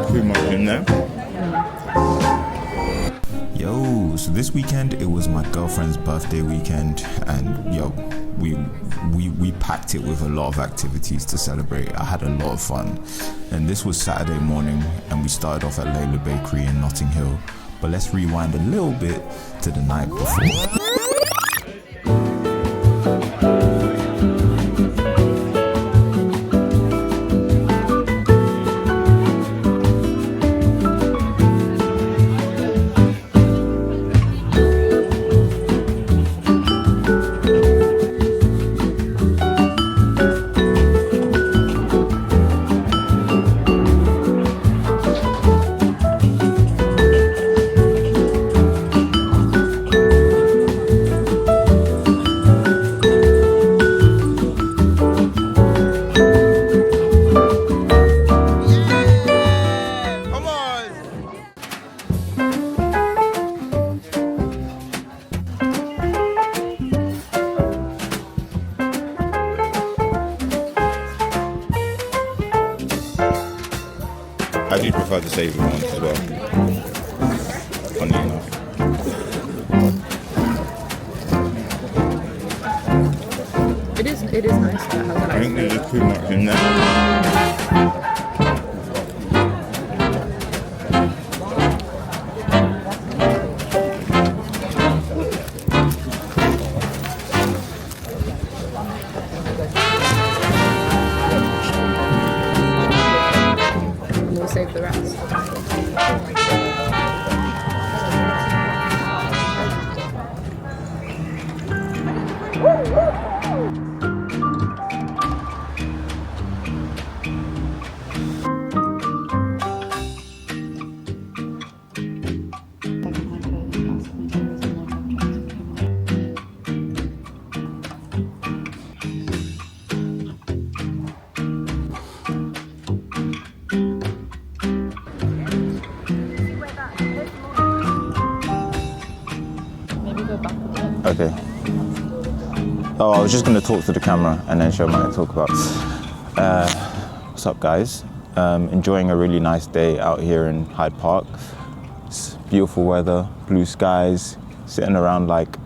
too much in there. Yo, so this weekend it was my girlfriend's birthday weekend, and yo, we packed it with a lot of activities to celebrate. I had a lot of fun, and this was Saturday morning, and we started off at Layla Bakery in Notting Hill. But let's rewind a little bit to the night before. I do prefer the savoury ones as well, funny enough. It is nice that has I think there's just too much in there. We'll save the rest. Okay. Oh, I was just going to talk to the camera and then show what I talk about. What's up, guys? Enjoying a really nice day out here in Hyde Park. It's beautiful weather, blue skies, sitting around like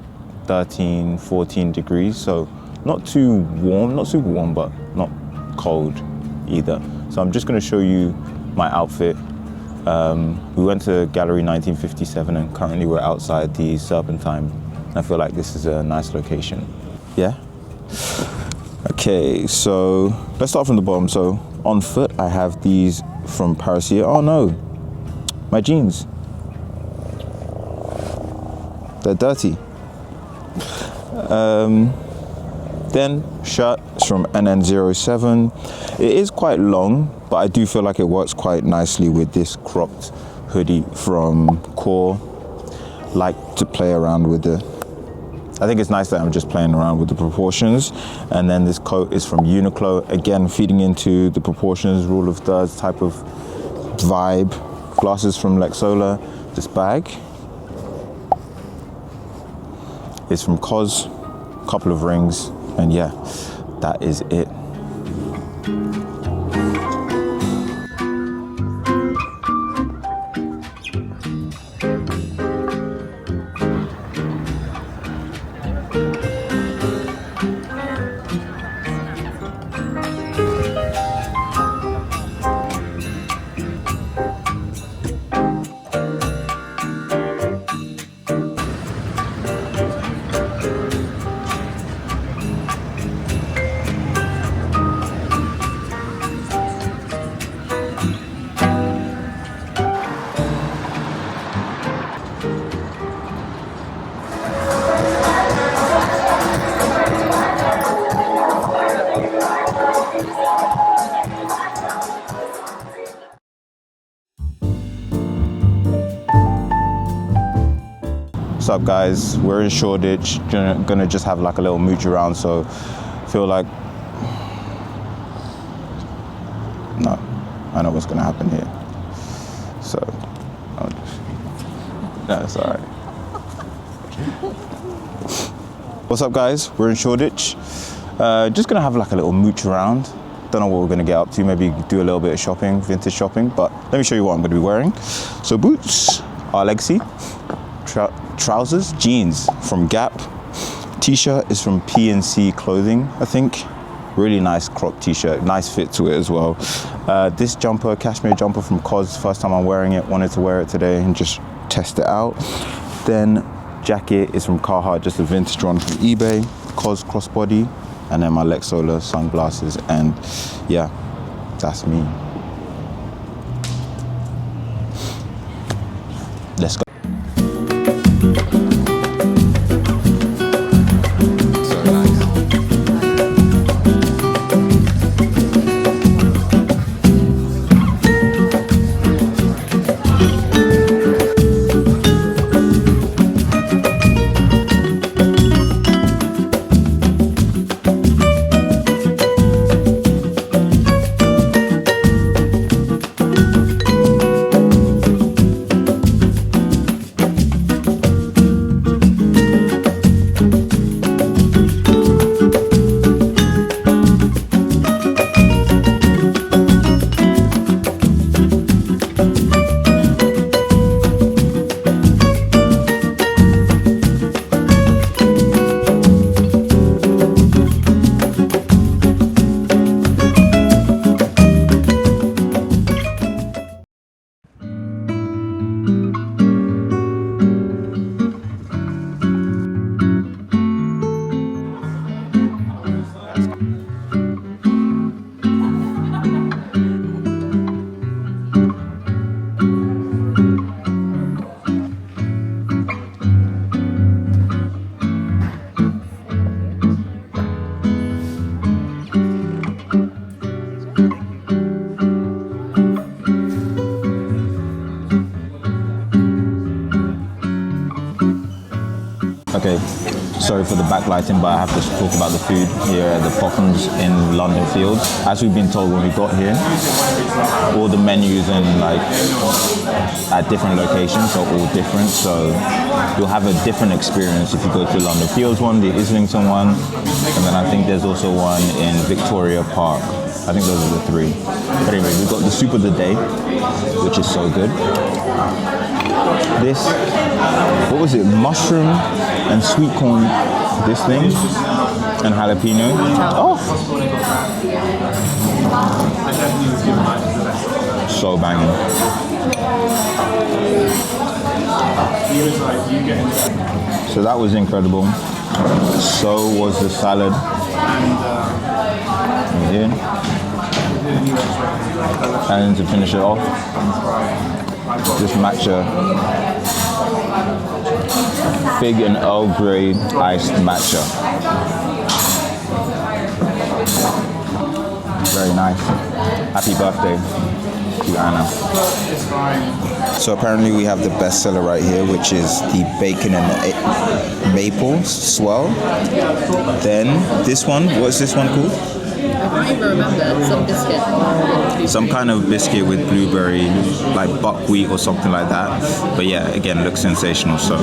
13, 14 degrees. So not too warm, not super warm, but not cold either. So I'm just going to show you my outfit. We went to Gallery 1957 and currently we're outside the Serpentine. I feel like this is a nice location. Yeah? Okay, so let's start from the bottom. So on foot, I have these from Paris here. Oh no, my jeans. They're dirty. Then shirt is from NN07. It is quite long, but I do feel like it works quite nicely with this cropped hoodie from Core. Like to play around with I think it's nice that I'm just playing around with the proportions. And then this coat is from Uniqlo, again feeding into the proportions, rule of thirds type of vibe. Glasses from Lexola. This bag is from COS, couple of rings, and yeah, that is it. What's up, guys? We're in Shoreditch, gonna just have like a little mooch around, so feel like, no, I know what's gonna happen here. So, I'll just, no, it's all right. What's up, guys? We're in Shoreditch. Just gonna have like a little mooch around. Don't know what we're gonna get up to. Maybe do a little bit of shopping, vintage shopping. But let me show you what I'm gonna be wearing. So boots are Legacy. Trousers, jeans from Gap. T-shirt is from P&C Clothing, I think. Really nice crop t-shirt, nice fit to it as well. This jumper, cashmere jumper from COS, first time I'm wearing it, wanted to wear it today and just test it out. Then jacket is from Carhartt, just a vintage one from eBay, COS crossbody, and then my Lex Solar sunglasses, and yeah, that's me. Let's go. Okay, sorry for the backlighting, but I have to talk about the food here at the Pophams in London Fields. As we've been told when we got here, all the menus and like at different locations are all different, so you'll have a different experience if you go to London Fields one, the Islington one, and then I think there's also one in Victoria Park. I think those are the three. But anyway, we've got the soup of the day, which is so good. This, what was it? Mushroom and sweet corn, this thing, and jalapeno. Oh! So banging. So that was incredible. So was the salad. Here. And then to finish it off, this matcha, fig and Earl Grey iced matcha. Very nice. Happy birthday to Anna. So apparently we have the bestseller right here, which is the bacon and maple swirl. Then this one, what's this one called? I can't even remember. Some biscuit. Some kind of biscuit with blueberry, like buckwheat or something like that. But yeah, again, looks sensational. So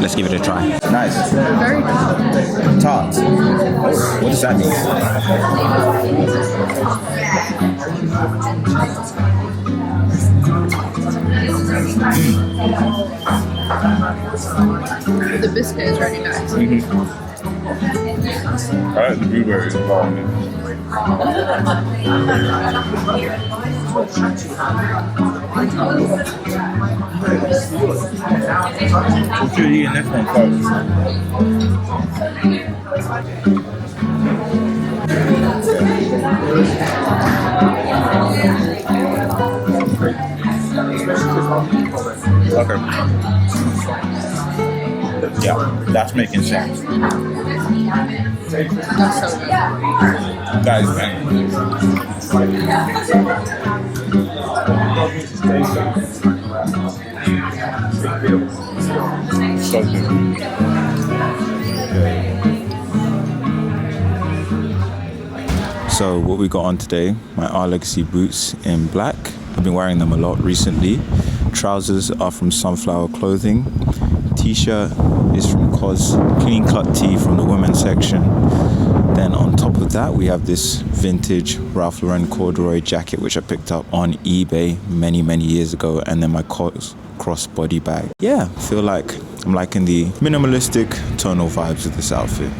let's give it a try. Nice. Very good. Tart. What does that mean? The biscuit is really nice. I like the blueberries involved. What you eating this one first? Okay. Yeah, that's making sense. That's so good. That is banging. So good. So what we got on today, my R Legacy boots in black. I've been wearing them a lot recently. Trousers are from Sunflower Clothing. T-shirt is from COS, clean cut tee from the women's section. Then on top of with that, we have this vintage Ralph Lauren corduroy jacket, which I picked up on eBay many years ago, and then my crossbody bag. Yeah, I feel like I'm liking the minimalistic tonal vibes of this outfit.